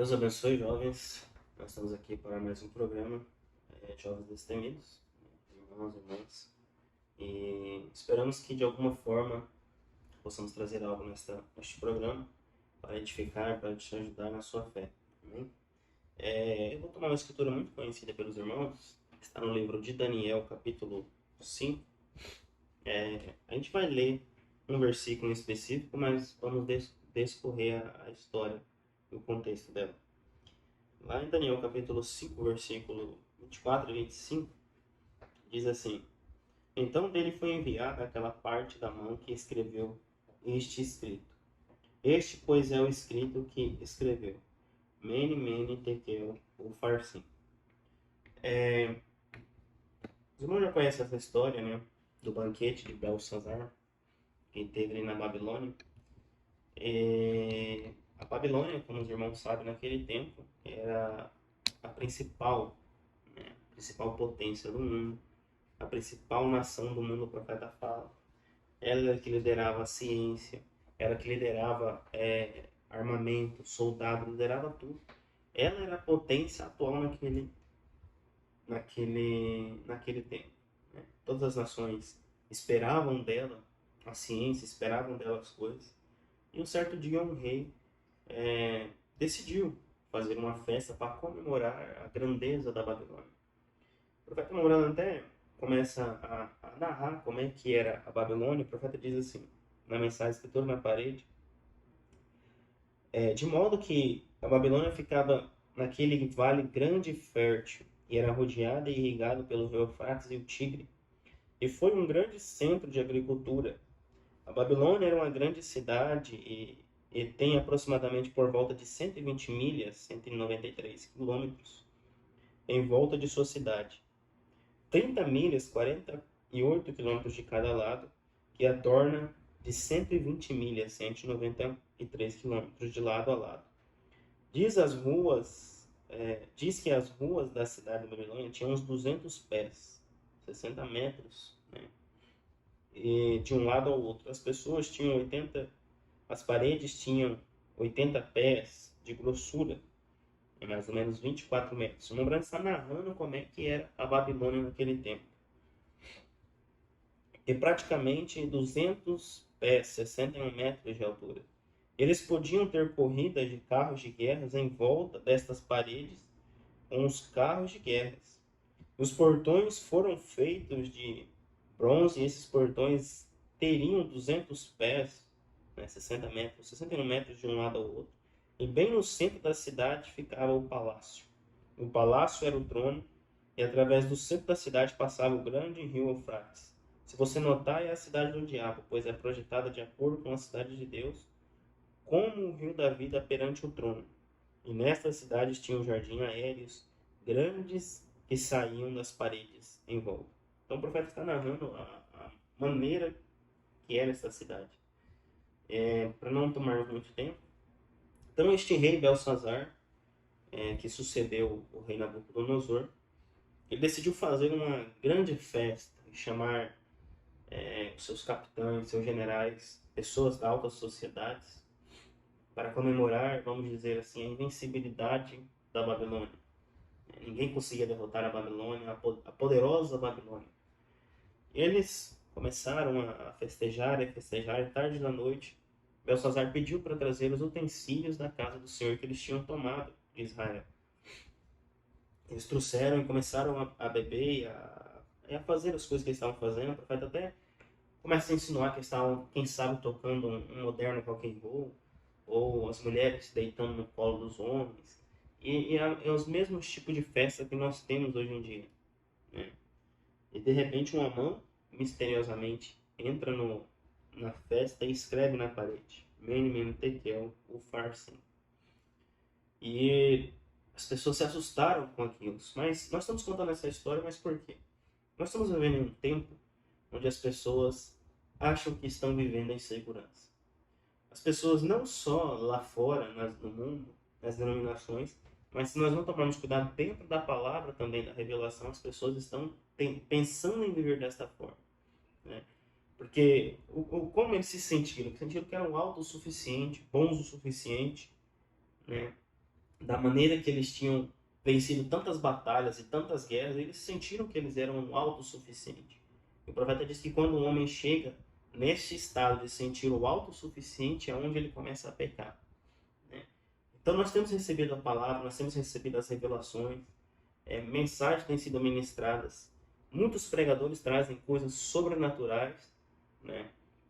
Deus abençoe, jovens. Nós estamos aqui para mais um programa, Jovens Destemidos, irmãos e irmãs. E esperamos que de alguma forma possamos trazer algo neste programa para edificar, para te ajudar na sua fé. Amém? Eu vou tomar uma escritura muito conhecida pelos irmãos, que está no livro de Daniel, capítulo 5. A gente vai ler um versículo em específico, mas vamos descorrer a história e o contexto dela. Lá em Daniel capítulo 5, versículo 24 e 25, diz assim: Então dele foi enviada aquela parte da mão que escreveu este escrito. Este, pois, é o escrito que escreveu. Mene, mene, tekel, ufarsim. Os irmãos já conhecem essa história, né? Do banquete de Belsazar, que teve ali na Babilônia. A Babilônia, como os irmãos sabem, naquele tempo, era a principal potência do mundo, a principal nação do mundo, o profeta fala. Ela era que liderava a ciência, ela que liderava armamento, soldado, liderava tudo. Ela era a potência atual naquele tempo. Né? Todas as nações esperavam dela a ciência, esperavam dela as coisas. E um certo dia um rei decidiu fazer uma festa para comemorar a grandeza da Babilônia. O profeta Memorando até começa a narrar como é que era a Babilônia. O profeta diz assim, na mensagem escritura na parede, de modo que a Babilônia ficava naquele vale grande e fértil, e era rodeada e irrigada pelo rio Eufrates e o Tigre, e foi um grande centro de agricultura. A Babilônia era uma grande cidade e tem aproximadamente por volta de 120 milhas, 193 quilômetros, em volta de sua cidade. 30 milhas, 48 quilômetros de cada lado, que a torna de 120 milhas, 193 quilômetros de lado a lado. Diz que as ruas da cidade de Babilônia tinham uns 200 pés, 60 metros, né? E de um lado ao outro. As paredes tinham 80 pés de grossura, mais ou menos 24 metros. O Rembrandt está narrando como é que era a Babilônia naquele tempo. E praticamente 200 pés, 61 metros de altura. Eles podiam ter corridas de carros de guerras em volta destas paredes com os carros de guerras. Os portões foram feitos de bronze e esses portões teriam 200 pés, né, 60 metros, 61 metros de um lado ao outro. E bem no centro da cidade ficava o palácio. O palácio era o trono e através do centro da cidade passava o grande rio Eufrates. Se você notar, é a cidade do diabo, pois é projetada de acordo com a cidade de Deus, como o rio da vida perante o trono. E nestas cidades tinham jardins aéreos grandes que saíam das paredes em volta. Então o profeta está narrando a maneira que era essa cidade. Para não tomar muito tempo. Então este rei Belsazar, que sucedeu o rei Nabucodonosor, ele decidiu fazer uma grande festa e chamar os seus capitães, seus generais, pessoas da alta sociedade, para comemorar, vamos dizer assim, a invencibilidade da Babilônia. Ninguém conseguia derrotar a Babilônia, a poderosa Babilônia. Eles começaram a festejar, e tarde da noite, Belsazar pediu para trazer os utensílios da casa do Senhor que eles tinham tomado de Israel. Eles trouxeram e começaram a beber e a fazer as coisas que eles estavam fazendo. O profeta até começa a insinuar que eles estavam, quem sabe, tocando um moderno rock and roll, ou as mulheres deitando no colo dos homens. É os mesmos tipos de festa que nós temos hoje em dia. Né? E de repente uma mão, misteriosamente, entra na festa e escreve na parede. Mene, mene, tekel, ufarsin. E as pessoas se assustaram com aquilo. Mas nós estamos contando essa história, mas por quê? Nós estamos vivendo em um tempo onde as pessoas acham que estão vivendo em segurança. As pessoas não só lá fora, no mundo, nas denominações, mas se nós não tomarmos cuidado dentro da palavra também, da revelação, as pessoas estão pensando em viver desta forma. Né? Porque como eles se sentiram? Sentiram que eram autossuficientes, bons o suficiente, né? da maneira que eles tinham vencido tantas batalhas e tantas guerras, eles sentiram que eles eram autossuficientes. O profeta diz que quando o homem chega nesse estado de sentir o autossuficiente, é onde ele começa a pecar, né? Então nós temos recebido a palavra, nós temos recebido as revelações, mensagens têm sido ministradas. Muitos pregadores trazem coisas sobrenaturais, né?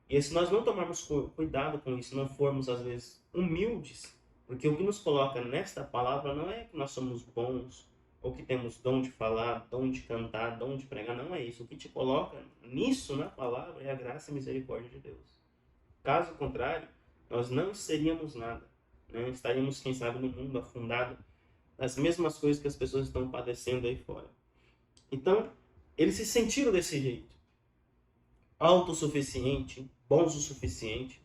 E se nós não tomarmos cuidado com isso, não formos às vezes humildes, porque o que nos coloca nesta palavra não é que nós somos bons, ou que temos dom de falar, dom de cantar, dom de pregar, não é isso. O que te coloca nisso na palavra é a graça e a misericórdia de Deus. Caso contrário, nós não seríamos nada, né? Estaríamos, quem sabe, no mundo afundado nas mesmas coisas que as pessoas estão padecendo aí fora. Então, eles se sentiram desse jeito, autossuficiente, bons o suficiente.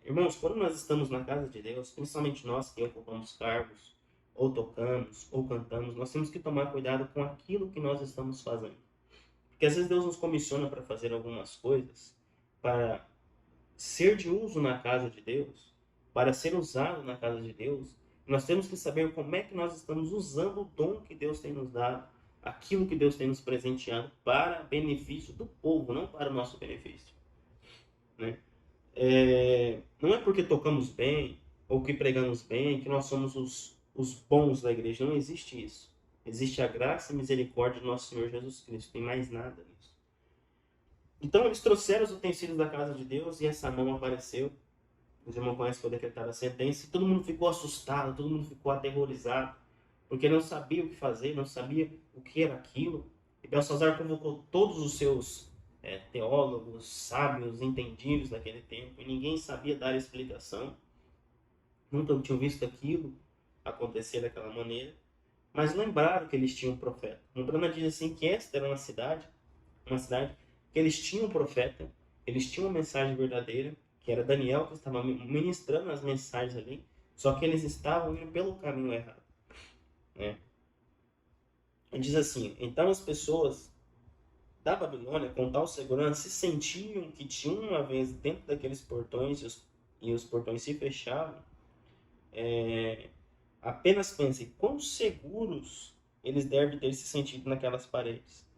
Irmãos, quando nós estamos na casa de Deus, principalmente nós que ocupamos cargos, ou tocamos, ou cantamos, nós temos que tomar cuidado com aquilo que nós estamos fazendo. Porque às vezes Deus nos comissiona para fazer algumas coisas, para ser de uso na casa de Deus, para ser usado na casa de Deus. Nós temos que saber como é que nós estamos usando o dom que Deus tem nos dado, aquilo que Deus tem nos presenteado para benefício do povo, não para o nosso benefício, né? Não é porque tocamos bem ou que pregamos bem que nós somos os bons da igreja. Não existe isso. Existe a graça e misericórdia do nosso Senhor Jesus Cristo. Tem mais nada nisso. Então eles trouxeram os utensílios da casa de Deus e essa mão apareceu. Os irmãos conhecem que foi decretada a sentença e todo mundo ficou assustado, todo mundo ficou aterrorizado, porque não sabia o que fazer, não sabia o que era aquilo. E Belsazar convocou todos os seus teólogos, sábios, entendidos daquele tempo, e ninguém sabia dar explicação. Nunca tinham visto aquilo acontecer daquela maneira, mas lembraram que eles tinham um profeta. Lembrando diz assim que esta era uma cidade que eles tinham um profeta, eles tinham uma mensagem verdadeira, que era Daniel que estava ministrando as mensagens ali, só que eles estavam indo pelo caminho errado, né? E diz assim: então as pessoas da Babilônia, com tal segurança, se sentiam que tinham uma vez dentro daqueles portões e os portões se fechavam. Apenas pense quão seguros eles devem ter se sentido naquelas paredes.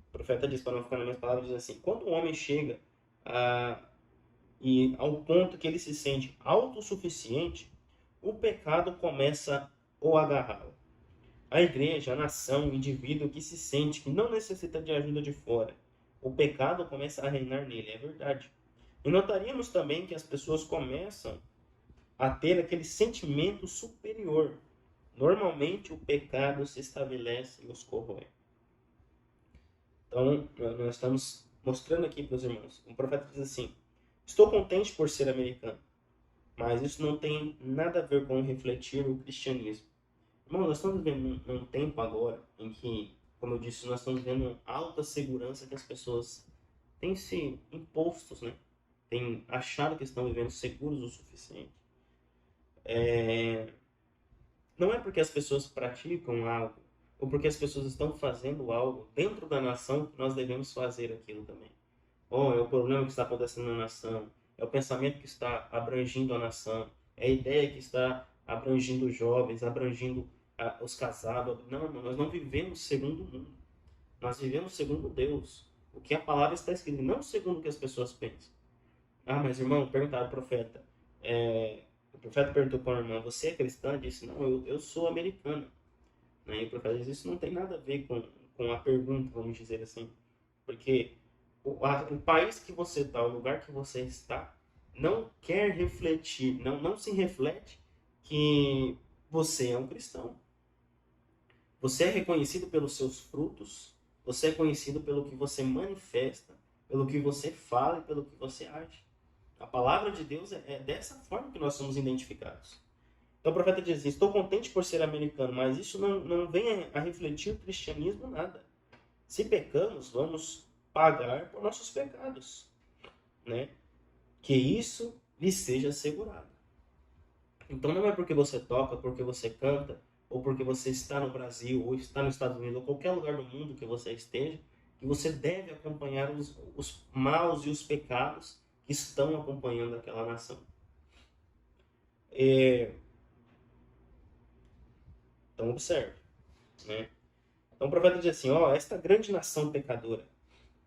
O profeta diz, para não ficar nas minhas palavras, diz assim: quando o homem chega ao ponto que ele se sente autossuficiente, o pecado começa a o agarrá-lo. A igreja, a nação, o indivíduo que se sente que não necessita de ajuda de fora, o pecado começa a reinar nele, é verdade. E notaríamos também que as pessoas começam a ter aquele sentimento superior. Normalmente o pecado se estabelece e os corrói. Então, nós estamos mostrando aqui para os irmãos. O profeta diz assim: estou contente por ser americano, mas isso não tem nada a ver com refletir o cristianismo. Irmão, nós estamos vivendo num tempo agora em que, como eu disse, nós estamos vendo alta segurança que as pessoas têm se impostos, né? Têm achado que estão vivendo seguros o suficiente. Não é porque as pessoas praticam algo ou porque as pessoas estão fazendo algo dentro da nação que nós devemos fazer aquilo também. É o problema que está acontecendo na nação, é o pensamento que está abrangindo a nação, é a ideia que está abrangindo os jovens, abrangindo os casados. Não, nós não vivemos segundo o mundo. Nós vivemos segundo Deus. O que a palavra está escrita, não segundo o que as pessoas pensam. Mas irmão, perguntaram ao profeta. O profeta perguntou para a irmã: você é cristã? Ele disse: não, eu sou americano. Né? E o profeta disse: isso não tem nada a ver com a pergunta, vamos dizer assim. Porque o país que você está, o lugar que você está, não quer refletir, não se reflete que você é um cristão. Você é reconhecido pelos seus frutos, você é conhecido pelo que você manifesta, pelo que você fala e pelo que você age. A palavra de Deus é dessa forma que nós somos identificados. Então o profeta diz assim: estou contente por ser americano, mas isso não vem a refletir o cristianismo nada. Se pecamos, vamos pagar por nossos pecados, né? Que isso lhe seja assegurado. Então não é porque você toca, porque você canta, ou porque você está no Brasil, ou está nos Estados Unidos, ou qualquer lugar do mundo que você esteja, que você deve acompanhar os maus e os pecados que estão acompanhando aquela nação. Então observe, né? Então o profeta diz assim, ó, esta grande nação pecadora,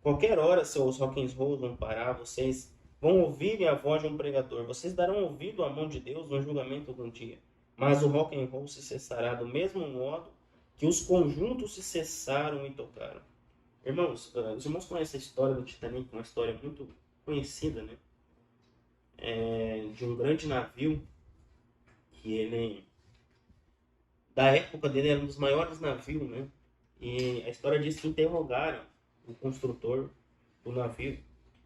qualquer hora seus rock and roll vão parar, vocês vão ouvir a voz de um pregador, vocês darão ouvido à mão de Deus no julgamento de um dia. Mas o rock and roll se cessará do mesmo modo que os conjuntos se cessaram e tocaram. Irmãos, os irmãos conhecem a história do Titanic, uma história muito conhecida, né? De um grande navio que ele, da época dele, era um dos maiores navios, né? E a história diz que interrogaram o construtor do navio.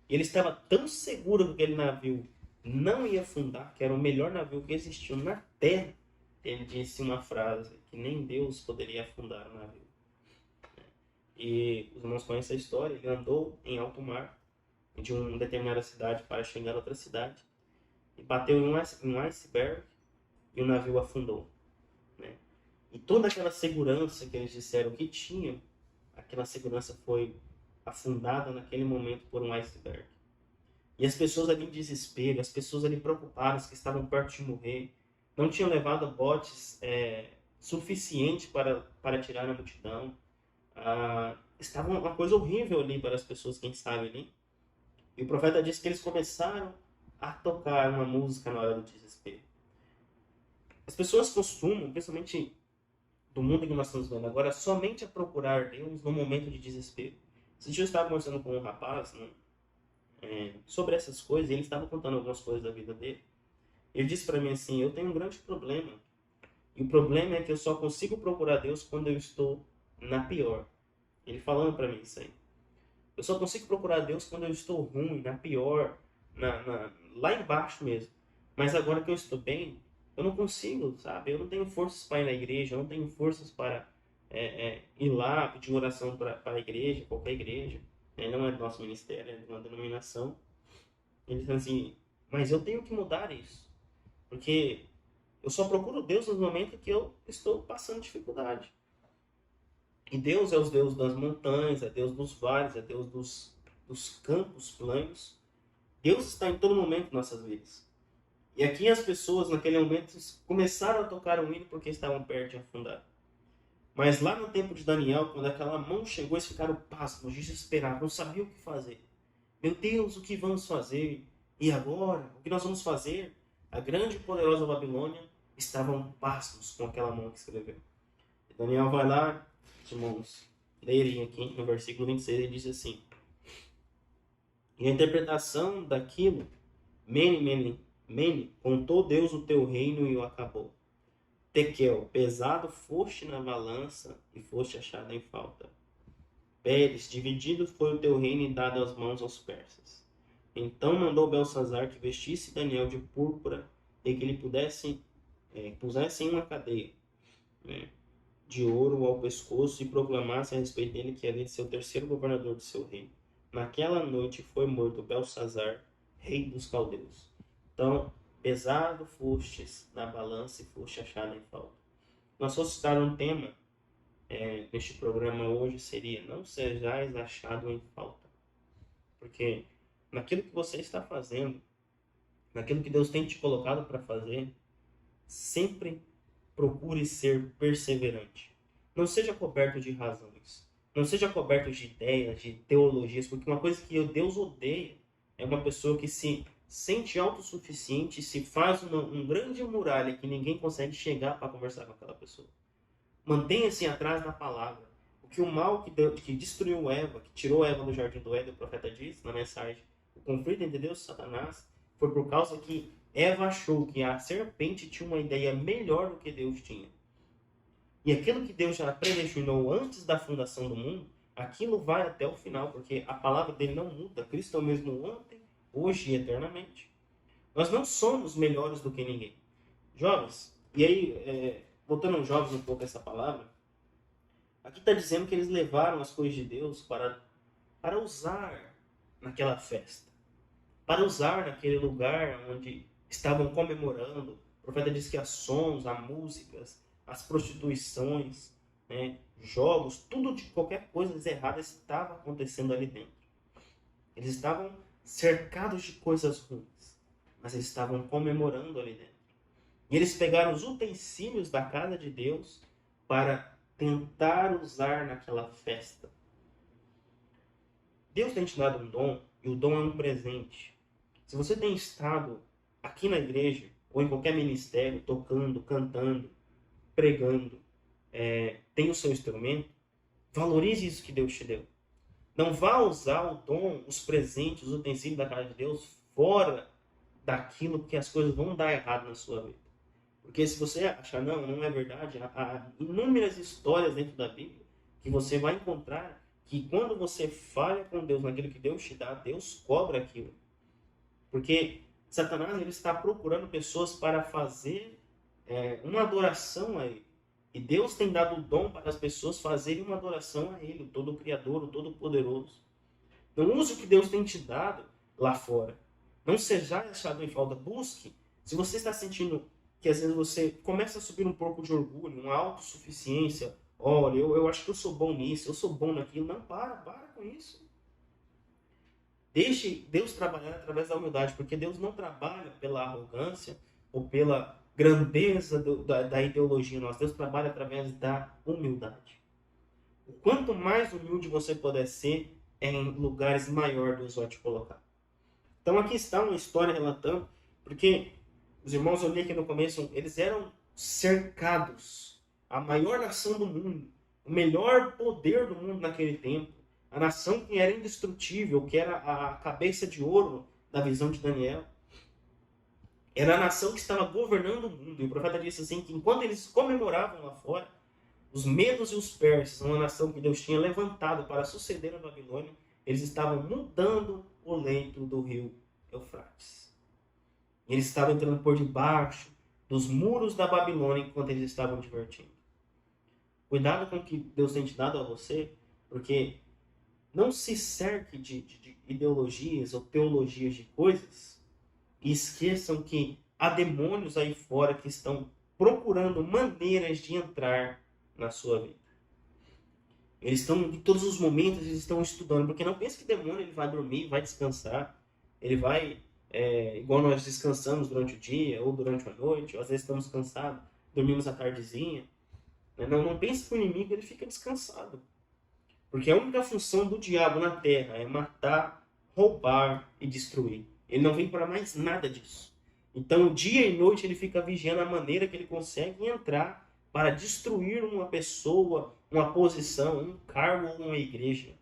E ele estava tão seguro que aquele navio não ia afundar, que era o melhor navio que existiu na Terra. Ele disse uma frase, que nem Deus poderia afundar o navio. E os irmãos conhecem a história, ele andou em alto mar, de uma determinada cidade para chegar a outra cidade, e bateu em um iceberg, e o navio afundou. Né? E toda aquela segurança que eles disseram que tinham, aquela segurança foi afundada naquele momento por um iceberg. E as pessoas ali em desespero, as pessoas ali preocupadas, que estavam perto de morrer, não tinham levado botes suficiente para tirar a multidão. Estava uma coisa horrível ali para as pessoas, quem sabe ali. E o profeta disse que eles começaram a tocar uma música na hora do desespero. As pessoas costumam, principalmente do mundo que nós estamos vendo agora, somente a procurar Deus no momento de desespero. Esse dia eu estava conversando com um rapaz, né, sobre essas coisas, e ele estava contando algumas coisas da vida dele. Ele disse para mim assim, eu tenho um grande problema. E o problema é que eu só consigo procurar Deus quando eu estou na pior. Ele falando para mim isso aí. Eu só consigo procurar Deus quando eu estou ruim, na pior, lá embaixo mesmo. Mas agora que eu estou bem, eu não consigo, sabe? Eu não tenho forças para ir na igreja, eu não tenho forças para ir lá pedir oração para a igreja, qualquer igreja. Não é do nosso ministério, é de uma denominação. Ele diz assim, mas eu tenho que mudar isso. Porque eu só procuro Deus nos momentos que eu estou passando dificuldade. E Deus é o Deus das montanhas, é Deus dos vales, é Deus dos campos planos. Deus está em todo momento em nossas vidas. E aqui as pessoas, naquele momento, começaram a tocar o hino porque estavam perto de afundar. Mas lá no tempo de Daniel, quando aquela mão chegou, eles ficaram pasmos, desesperados, não sabiam o que fazer. Meu Deus, o que vamos fazer? E agora? O que nós vamos fazer? A grande e poderosa Babilônia estavam pasmos com aquela mão que escreveu. E Daniel vai lá, irmãos, lerem aqui no versículo 26, ele diz assim: e a interpretação daquilo, Mene, contou Deus o teu reino e o acabou. Tekel, pesado foste na balança e foste achado em falta. Pérez, dividido foi o teu reino e dado as mãos aos persas. Então mandou Belsazar que vestisse Daniel de púrpura e que lhe pusessem uma cadeia, né, de ouro ao pescoço e proclamasse a respeito dele que ele ia ser o terceiro governador do seu reino. Naquela noite foi morto Belsazar, rei dos caldeus. Então, pesado fostes na balança e foste achado em falta. Nós fosse citar um tema neste programa hoje seria: não sejais achado em falta. Porque naquilo que você está fazendo, naquilo que Deus tem te colocado para fazer, sempre procure ser perseverante. Não seja coberto de razões. Não seja coberto de ideias, de teologias, porque uma coisa que Deus odeia é uma pessoa que se sente autossuficiente, se faz um grande muralha que ninguém consegue chegar para conversar com aquela pessoa. Mantenha-se atrás da palavra. Porque o mal que destruiu Eva, que tirou Eva do jardim do Éden, o profeta diz na mensagem, o conflito entre Deus e Satanás, foi por causa que Eva achou que a serpente tinha uma ideia melhor do que Deus tinha. E aquilo que Deus já predestinou antes da fundação do mundo, aquilo vai até o final, porque a palavra dele não muda. Cristo é o mesmo ontem, hoje e eternamente. Nós não somos melhores do que ninguém. Jovens, e aí, voltando aos jovens um pouco essa palavra, aqui está dizendo que eles levaram as coisas de Deus para usar naquela festa, para usar naquele lugar onde estavam comemorando. O profeta diz que há sons, há músicas, as prostituições, né, jogos, tudo de qualquer coisa errada estava acontecendo ali dentro. Eles estavam cercados de coisas ruins, mas eles estavam comemorando ali dentro. E eles pegaram os utensílios da casa de Deus para tentar usar naquela festa. Deus tem te dado um dom, e o dom é um presente. Se você tem estado aqui na igreja, ou em qualquer ministério, tocando, cantando, pregando, tem o seu instrumento, valorize isso que Deus te deu. Não vá usar o dom, os presentes, os utensílios da casa de Deus fora daquilo que as coisas vão dar errado na sua vida. Porque se você achar, não é verdade, há inúmeras histórias dentro da Bíblia que você vai encontrar que quando você falha com Deus naquilo que Deus te dá, Deus cobra aquilo. Porque Satanás ele está procurando pessoas para fazer uma adoração a Ele. E Deus tem dado o dom para as pessoas fazerem uma adoração a Ele, o Todo-Criador, o Todo-Poderoso. Não use o que Deus tem te dado lá fora. Não seja achado em falta. Busque. Se você está sentindo que às vezes você começa a subir um pouco de orgulho, uma autossuficiência. Olha, eu acho que eu sou bom nisso, eu sou bom naquilo. Não, para com isso. Deixe Deus trabalhar através da humildade, porque Deus não trabalha pela arrogância ou pela grandeza da ideologia nossa. Deus trabalha através da humildade. O quanto mais humilde você puder ser, em lugares maiores Deus vai te colocar. Então aqui está uma história relatando, porque os irmãos, eu li aqui no começo, eles eram cercados. A maior nação do mundo, o melhor poder do mundo naquele tempo, a nação que era indestrutível, que era a cabeça de ouro da visão de Daniel, era a nação que estava governando o mundo. E o profeta disse assim, que enquanto eles comemoravam lá fora, os medos e os persas, uma nação que Deus tinha levantado para suceder a Babilônia, eles estavam mudando o leito do rio Eufrates. Eles estavam entrando por debaixo dos muros da Babilônia enquanto eles estavam divertindo. Cuidado com o que Deus tem te dado a você, porque não se cerque de ideologias ou teologias de coisas e esqueçam que há demônios aí fora que estão procurando maneiras de entrar na sua vida. Eles estão, em todos os momentos, eles estão estudando, porque não pense que demônio ele vai dormir, vai descansar, ele vai, igual nós descansamos durante o dia ou durante a noite, ou às vezes estamos cansados, dormimos à tardezinha. Não pense que o inimigo ele fica descansado. Porque a única função do diabo na terra é matar, roubar e destruir. Ele não vem para mais nada disso. Então, dia e noite, ele fica vigiando a maneira que ele consegue entrar para destruir uma pessoa, uma posição, um cargo ou uma igreja.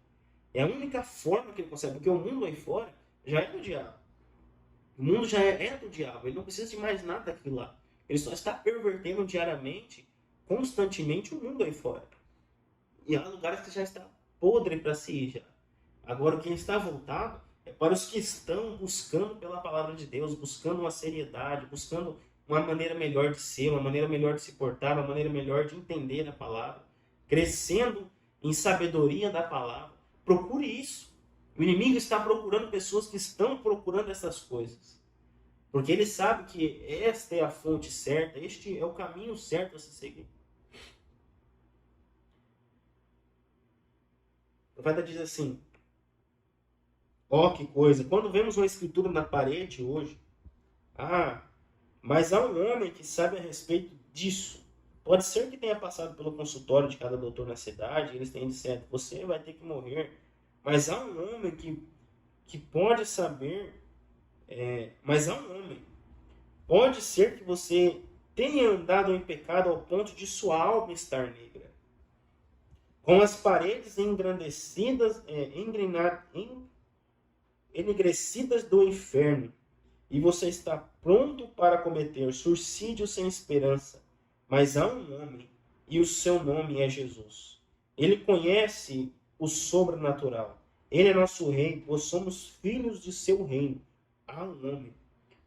É a única forma que ele consegue, porque o mundo aí fora já é do diabo. O mundo já é do diabo, ele não precisa de mais nada daquilo lá. Ele só está pervertendo diariamente, constantemente, o mundo aí fora. E há lugares que já está podre para si ir já. Agora, quem está voltado é para os que estão buscando pela palavra de Deus, buscando uma seriedade, buscando uma maneira melhor de ser, uma maneira melhor de se portar, uma maneira melhor de entender a palavra, crescendo em sabedoria da palavra. Procure isso. O inimigo está procurando pessoas que estão procurando essas coisas. Porque ele sabe que esta é a fonte certa, este é o caminho certo a se seguir. O profeta diz assim, que coisa, quando vemos uma escritura na parede hoje, mas há um homem que sabe a respeito disso. Pode ser que tenha passado pelo consultório de cada doutor na cidade, e eles tenham dito, você vai ter que morrer. Mas há um homem que pode saber, mas há um homem. Pode ser que você tenha andado em pecado ao ponto de sua alma estar negra. Com as paredes engrandecidas, enegrecidas do inferno, e você está pronto para cometer suicídio sem esperança. Mas há um homem, e o seu nome é Jesus. Ele conhece o sobrenatural. Ele é nosso rei, pois somos filhos de seu reino. Há um homem.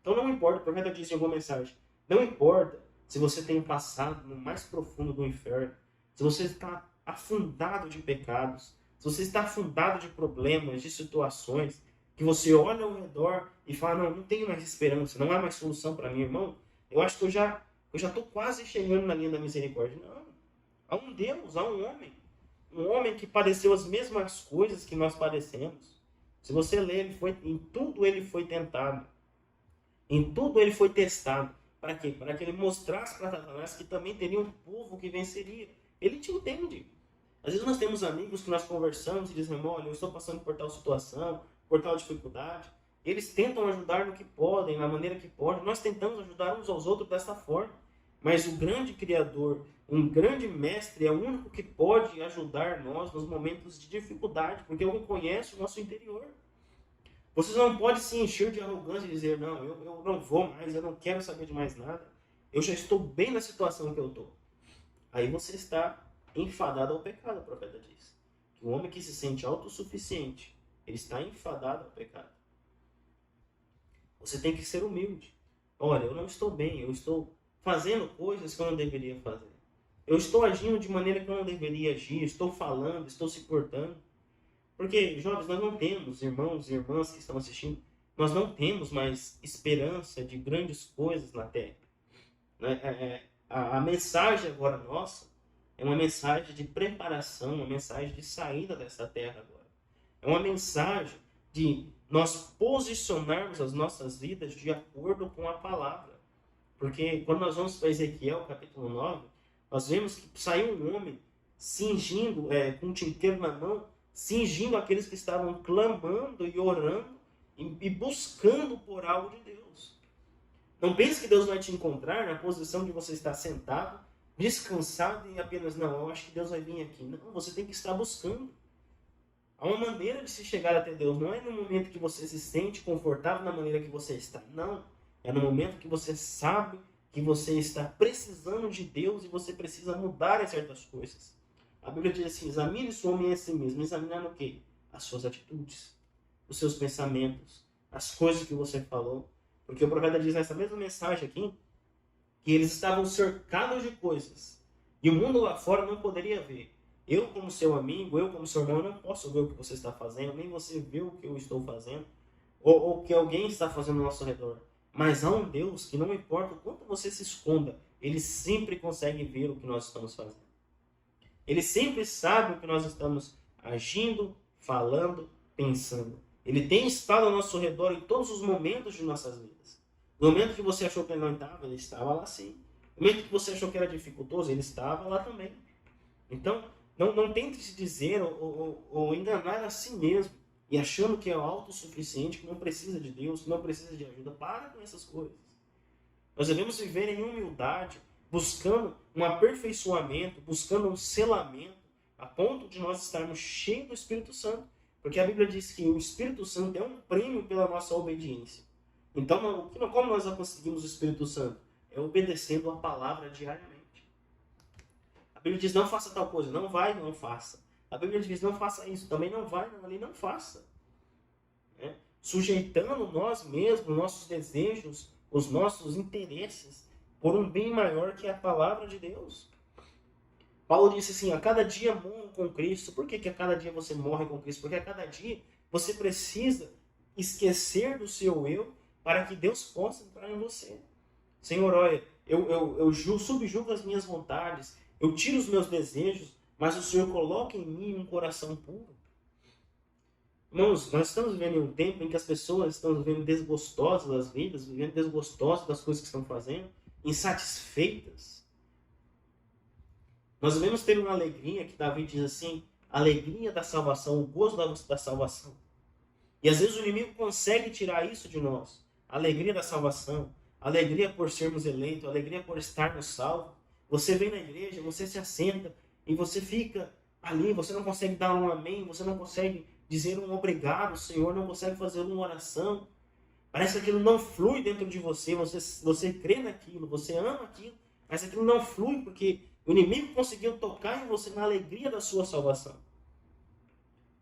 Então não importa, o profeta diz em alguma mensagem, não importa se você tem passado no mais profundo do inferno, se você está afundado de pecados, se você está afundado de problemas, de situações, que você olha ao redor e fala, não tenho mais esperança, não há mais solução para mim, irmão. Eu acho que eu já estou quase chegando na linha da misericórdia. Não, há um Deus, há um homem que padeceu as mesmas coisas que nós padecemos. Se você ler, em tudo ele foi tentado, em tudo ele foi testado. Para quê? Para que ele mostrasse para Satanás que também teria um povo que venceria. Ele te entende. Às vezes nós temos amigos que nós conversamos e dizem, olha, eu estou passando por tal situação, por tal dificuldade. Eles tentam ajudar no que podem, na maneira que podem. Nós tentamos ajudar uns aos outros dessa forma. Mas o grande Criador, um grande Mestre, é o único que pode ajudar nós nos momentos de dificuldade, porque ele conhece o nosso interior. Vocês não podem se encher de arrogância e dizer, não, eu não vou mais, eu não quero saber de mais nada. Eu já estou bem na situação que eu estou. Aí você está enfadado ao pecado, o profeta diz. Que o homem que se sente autossuficiente, ele está enfadado ao pecado. Você tem que ser humilde. Olha, eu não estou bem, eu estou fazendo coisas que eu não deveria fazer. Eu estou agindo de maneira que eu não deveria agir, estou falando, estou se portando. Porque, jovens, nós não temos, irmãos e irmãs que estão assistindo, nós não temos mais esperança de grandes coisas na Terra. A mensagem agora nossa é uma mensagem de preparação, uma mensagem de saída dessa terra agora. É uma mensagem de nós posicionarmos as nossas vidas de acordo com a palavra. Porque quando nós vamos para Ezequiel, capítulo 9, nós vemos que saiu um homem cingindo, com um tinteiro na mão, cingindo aqueles que estavam clamando e orando e buscando por algo de Deus. Não pense que Deus vai te encontrar na posição de você estar sentado, descansado e apenas, não, eu acho que Deus vai vir aqui. Não, você tem que estar buscando. Há uma maneira de se chegar até Deus. Não é no momento que você se sente confortável na maneira que você está. Não. É no momento que você sabe que você está precisando de Deus e você precisa mudar em certas coisas. A Bíblia diz assim, examine-se o homem a si mesmo. Examinar o quê? As suas atitudes, os seus pensamentos, as coisas que você falou. Porque o profeta diz nessa mesma mensagem aqui, que eles estavam cercados de coisas. E o mundo lá fora não poderia ver. Eu, como seu amigo, eu, como seu irmão, eu não posso ver o que você está fazendo, nem você vê o que eu estou fazendo, ou o que alguém está fazendo ao nosso redor. Mas há um Deus que, não importa o quanto você se esconda, ele sempre consegue ver o que nós estamos fazendo. Ele sempre sabe o que nós estamos agindo, falando, pensando. Ele tem estado ao nosso redor em todos os momentos de nossas vidas. No momento que você achou que ele não estava, ele estava lá sim. No momento que você achou que era dificultoso, ele estava lá também. Então, não tente se dizer ou enganar a si mesmo e achando que é autossuficiente, que não precisa de Deus, que não precisa de ajuda. Para com essas coisas. Nós devemos viver em humildade, buscando um aperfeiçoamento, buscando um selamento, a ponto de nós estarmos cheios do Espírito Santo. Porque a Bíblia diz que o Espírito Santo é um prêmio pela nossa obediência. Então, como nós conseguimos o Espírito Santo? É obedecendo a palavra diariamente. A Bíblia diz, não faça tal coisa. Não vai, não faça. A Bíblia diz, não faça isso. Também não vai, não, ali não faça. Sujeitando nós mesmos, nossos desejos, os nossos interesses, por um bem maior que a palavra de Deus. Paulo disse assim, a cada dia morro com Cristo. Por que a cada dia você morre com Cristo? Porque a cada dia você precisa esquecer do seu eu para que Deus possa entrar em você. Senhor, olha, eu subjugo as minhas vontades, eu tiro os meus desejos, mas o Senhor coloca em mim um coração puro. Irmãos, nós estamos vivendo em um tempo em que as pessoas estão vivendo desgostosas das vidas, vivendo desgostosas das coisas que estão fazendo, insatisfeitas. Nós devemos ter uma alegria, que Davi diz assim, a alegria da salvação, o gozo da salvação. E às vezes o inimigo consegue tirar isso de nós. A alegria da salvação, a alegria por sermos eleitos, a alegria por estarmos salvos. Você vem na igreja, você se assenta e você fica ali, você não consegue dar um amém, você não consegue dizer um obrigado, Senhor, não consegue fazer uma oração. Parece que aquilo não flui dentro de você, você crê naquilo, você ama aquilo, mas aquilo não flui porque o inimigo conseguiu tocar em você na alegria da sua salvação.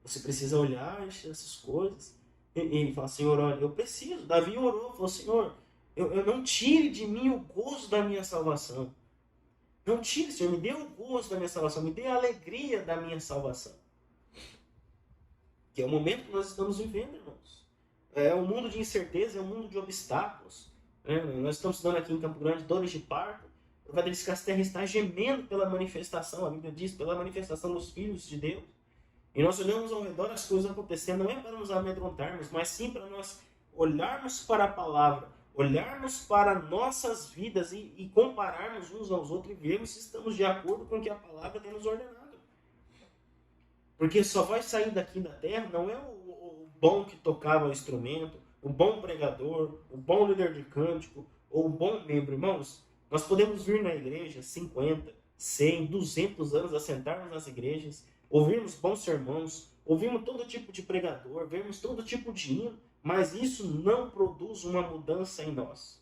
Você precisa olhar essas coisas e falar, Senhor, olha, eu preciso. Davi orou, falou, Senhor, eu não tire de mim o gozo da minha salvação. Não tire, Senhor, me dê o gozo da minha salvação, me dê a alegria da minha salvação. Que é o momento que nós estamos vivendo, irmãos. É um mundo de incerteza, é um mundo de obstáculos. Nós estamos estudando aqui em Campo Grande dores de parto. O profeta diz que a terra está gemendo pela manifestação, a Bíblia diz, pela manifestação dos filhos de Deus. E nós olhamos ao redor as coisas acontecendo, não é para nos amedrontarmos, mas sim para nós olharmos para a palavra, olharmos para nossas vidas e compararmos uns aos outros e vermos se estamos de acordo com o que a palavra tem nos ordenado. Porque só vai sair daqui da terra não é o bom que tocava o instrumento, o bom pregador, o bom líder de cântico, ou o bom membro. Irmãos, nós podemos vir na igreja 50, 100, 200 anos, assentarmos nas igrejas, ouvirmos bons sermões, ouvirmos todo tipo de pregador, vermos todo tipo de hino, mas isso não produz uma mudança em nós.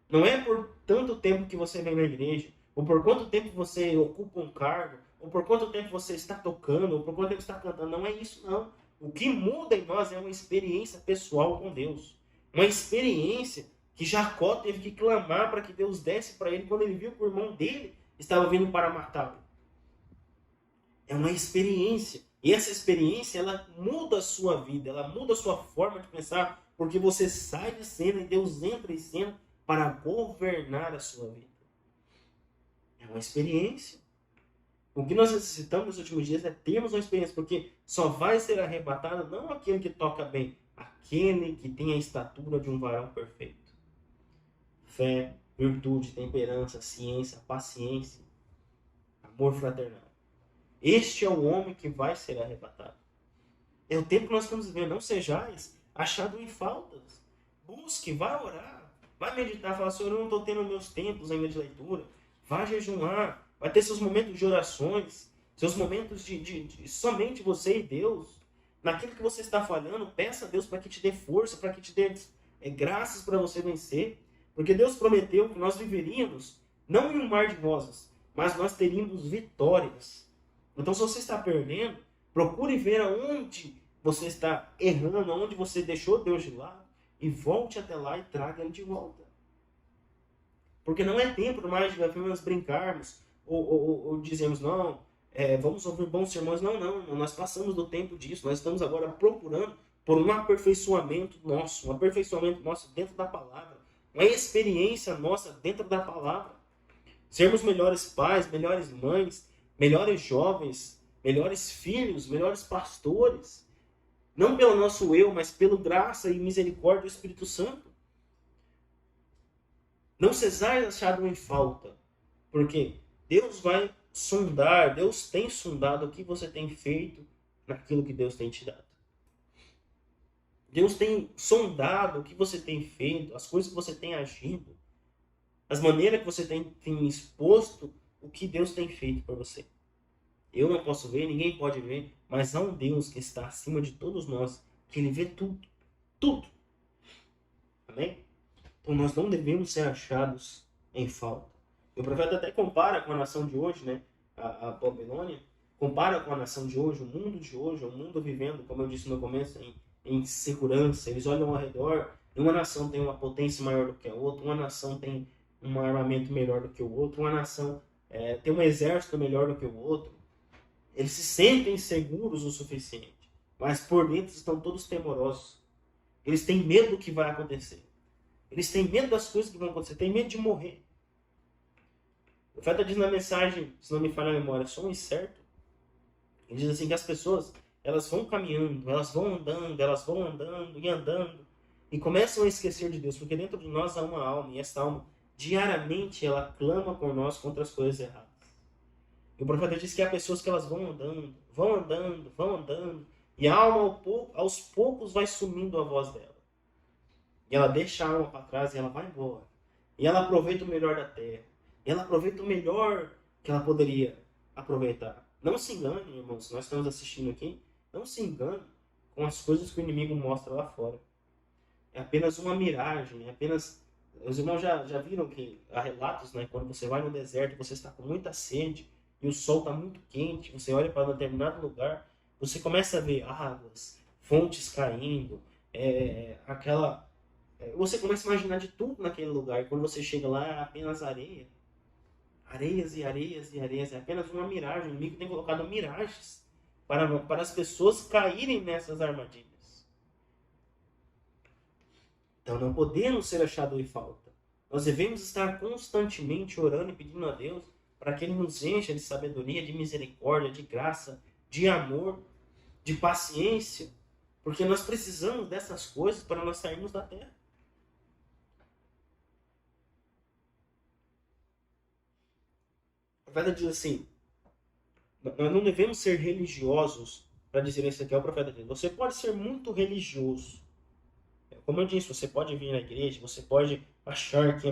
Não é por tanto tempo que você vem na igreja, ou por quanto tempo você ocupa um cargo, ou por quanto tempo você está tocando, ou por quanto tempo está cantando. Não é isso, não. O que muda em nós é uma experiência pessoal com Deus. Uma experiência que Jacó teve que clamar para que Deus desse para ele quando ele viu que o irmão dele estava vindo para matá-lo. É uma experiência. E essa experiência, ela muda a sua vida, ela muda a sua forma de pensar, porque você sai de cena e Deus entra em cena para governar a sua vida. É uma experiência. O que nós necessitamos nos últimos dias é termos uma experiência, porque só vai ser arrebatado não aquele que toca bem, aquele que tem a estatura de um varão perfeito. Fé, virtude, temperança, ciência, paciência, amor fraternal. Este é o homem que vai ser arrebatado. É o tempo que nós estamos vivendo. Não sejais achado em faltas. Busque, vá orar, vai meditar, falar, Senhor, eu não estou tendo meus tempos ainda de leitura. Vá jejuar, vai ter seus momentos de orações, seus momentos de somente você e Deus. Naquilo que você está falhando, peça a Deus para que te dê força, para que te dê graças para você vencer. Porque Deus prometeu que nós viveríamos, não em um mar de rosas, mas nós teríamos vitórias. Então, se você está perdendo, procure ver aonde você está errando, aonde você deixou Deus de lado, e volte até lá e traga Ele de volta. Porque não é tempo mais de apenas brincarmos, ou dizermos, não, vamos ouvir bons sermões. Não, nós passamos do tempo disso. Nós estamos agora procurando por um aperfeiçoamento nosso dentro da palavra, uma experiência nossa dentro da palavra. Sermos melhores pais, melhores mães, melhores jovens, melhores filhos, melhores pastores. Não pelo nosso eu, mas pela graça e misericórdia do Espírito Santo. Não cesar achado em falta, porque Deus vai sondar, Deus tem sondado o que você tem feito naquilo que Deus tem te dado. Deus tem sondado o que você tem feito, as coisas que você tem agido, as maneiras que você tem exposto o que Deus tem feito por você. Eu não posso ver, ninguém pode ver, mas há um Deus que está acima de todos nós, que Ele vê tudo. Tudo. Amém? Então nós não devemos ser achados em falta. E o profeta até compara com a nação de hoje, né? A Babilônia, compara com a nação de hoje, o mundo de hoje, o mundo vivendo, como eu disse no começo, em segurança. Eles olham ao redor, e uma nação tem uma potência maior do que a outra, uma nação tem um armamento melhor do que o outro, uma nação tem um exército melhor do que o outro. Eles se sentem seguros o suficiente, mas por dentro estão todos temorosos. Eles têm medo do que vai acontecer. Eles têm medo das coisas que vão acontecer, têm medo de morrer. O profeta diz na mensagem, se não me falha a memória, som incerto. Ele diz assim que as pessoas, elas vão caminhando, elas vão andando e andando, e começam a esquecer de Deus, porque dentro de nós há uma alma, e essa alma, diariamente, ela clama por nós contra as coisas erradas. E o profeta diz que há pessoas que elas vão andando, e a alma aos poucos vai sumindo a voz dela. E ela deixa a alma para trás e ela vai embora. E ela aproveita o melhor da terra. E ela aproveita o melhor que ela poderia aproveitar. Não se engane, irmãos, nós estamos assistindo aqui, não se engane com as coisas que o inimigo mostra lá fora. É apenas uma miragem, é apenas... Os irmãos já viram que há relatos, né? Quando você vai no deserto, você está com muita sede, e o sol está muito quente, você olha para um determinado lugar, você começa a ver águas, fontes caindo, você começa a imaginar de tudo naquele lugar, e quando você chega lá é apenas areia. Areias e areias e areias, é apenas uma miragem. O inimigo tem colocado miragens para as pessoas caírem nessas armadilhas. Então não podemos ser achados em falta. Nós devemos estar constantemente orando e pedindo a Deus para que Ele nos encha de sabedoria, de misericórdia, de graça, de amor, de paciência, porque nós precisamos dessas coisas para nós sairmos da terra. profeta diz assim: nós não devemos ser religiosos para dizer isso aqui. É o profeta diz: você pode ser muito religioso. Como eu disse, você pode vir na igreja, você pode achar que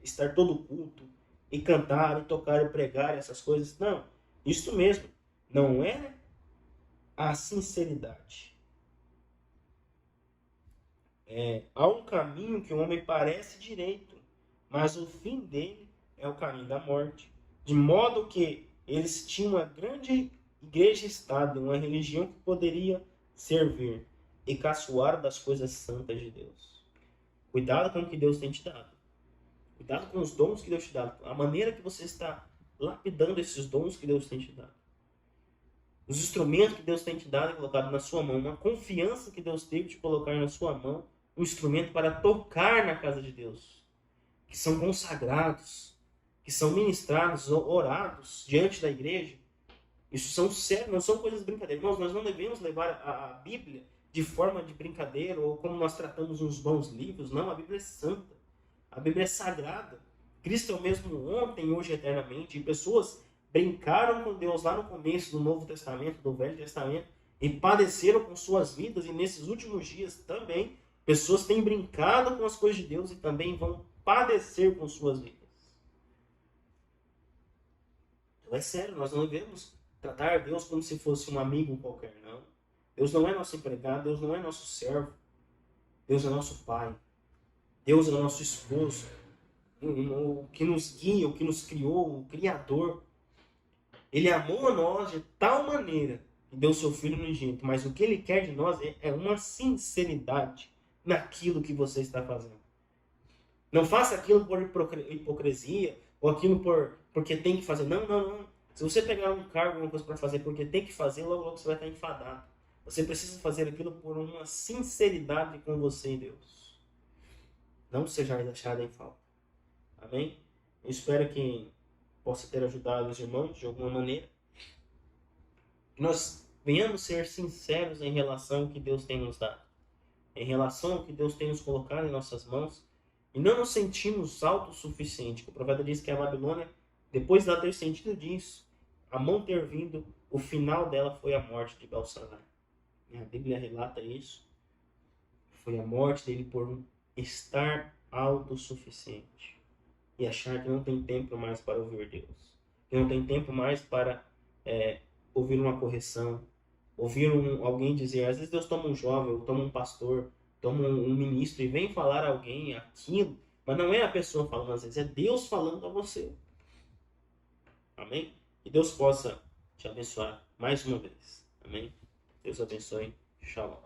estar todo culto e cantar e tocar e pregar essas coisas. Não, isso mesmo. Não é a sinceridade. Há um caminho que o homem parece direito, mas o fim dele é o caminho da morte. De modo que eles tinham uma grande igreja-estado, uma religião que poderia servir e caçoar das coisas santas de Deus. Cuidado com o que Deus tem te dado. Cuidado com os dons que Deus te dá. A maneira que você está lapidando esses dons que Deus tem te dado. Os instrumentos que Deus tem te dado e colocado na sua mão. Uma confiança que Deus teve de colocar na sua mão. Um instrumento para tocar na casa de Deus. Que são consagrados. Que são ministrados, orados diante da igreja. Isso são sérios, não são coisas brincadeiras. Irmãos, nós não devemos levar a Bíblia de forma de brincadeira ou como nós tratamos uns bons livros. Não, a Bíblia é santa. A Bíblia é sagrada. Cristo é o mesmo ontem, hoje e eternamente. E pessoas brincaram com Deus lá no começo do Novo Testamento, do Velho Testamento, e padeceram com suas vidas. E nesses últimos dias também, pessoas têm brincado com as coisas de Deus e também vão padecer com suas vidas. Então é sério, nós não devemos tratar Deus como se fosse um amigo qualquer, não. Deus não é nosso empregado, Deus não é nosso servo. Deus é nosso Pai. Deus é nosso esposo. O que nos guia, o que nos criou, o Criador. Ele amou a nós de tal maneira que deu seu Filho unigênito. Mas o que Ele quer de nós é uma sinceridade naquilo que você está fazendo. Não faça aquilo por hipocrisia ou aquilo porque tem que fazer. Não, não, não. Se você pegar um cargo, alguma coisa para fazer porque tem que fazer, logo, logo você vai estar enfadado. Você precisa fazer aquilo por uma sinceridade com você e Deus. Não seja deixado em falta. Amém? Eu espero que possa ter ajudado os irmãos de alguma maneira. Que nós venhamos ser sinceros em relação ao que Deus tem nos dado. Em relação ao que Deus tem nos colocado em nossas mãos. E não nos sentimos autossuficientes. O profeta diz que a Babilônia, depois de ela ter sentido disso, a mão ter vindo, o final dela foi a morte de Belsazar. A Bíblia relata isso. Foi a morte dele por estar autossuficiente. E achar que não tem tempo mais para ouvir Deus. Que não tem tempo mais para ouvir uma correção. Ouvir alguém dizer, às vezes Deus toma um jovem, ou toma um pastor, toma um ministro e vem falar a alguém aquilo, mas não é a pessoa falando, às vezes é Deus falando a você. Amém? Que Deus possa te abençoar mais uma vez. Amém? Deus abençoe. Shalom.